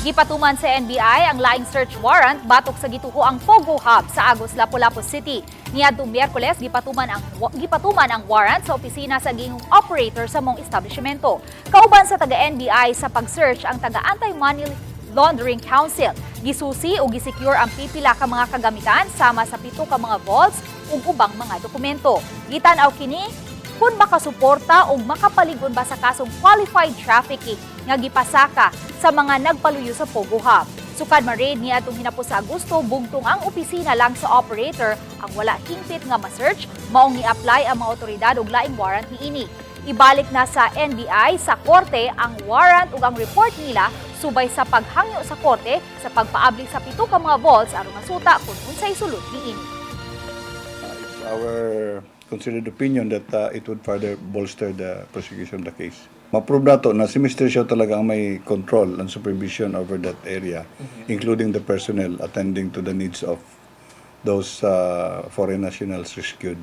Gipatuman sa NBI ang laing search warrant batok sa gituoang Pogo Hub sa Agos, Lapu-Lapu City. Niadtong Miyerkules gipatuman ang warrant sa opisina sa gingong operator sa mong establishmento. Kauban sa taga-NBI sa pag-search ang taga-Anti-Money Laundering Council. Gisusi o gisecure ang pipila ka mga kagamitan sama sa 7 ka mga vaults ug ubang mga dokumento. Gitan-aw kini kung makasuporta o makapaligon ba sa kasong qualified trafficking nga gipasaka sa mga nagpaluyo sa Pogo Hub. Sukad ma-raid niya atong hinapos sa Agosto, bugtong ang opisina lang sa operator ang wala hingpit nga ma-search, maong i-apply ang mga otoridad og laing warrant niini. Ibalik na sa NBI sa korte ang warrant ug ang report nila subay sa paghangyo sa korte sa pagpaabli sa 7 ka mga vaults aron masuta kung unsay sulod niini. It's our considered opinion that it would further bolster the prosecution of the case. Ma-prove na to na si Mr. Xiao talaga ang may control and supervision over that area, including the personnel attending to the needs of those foreign nationals rescued.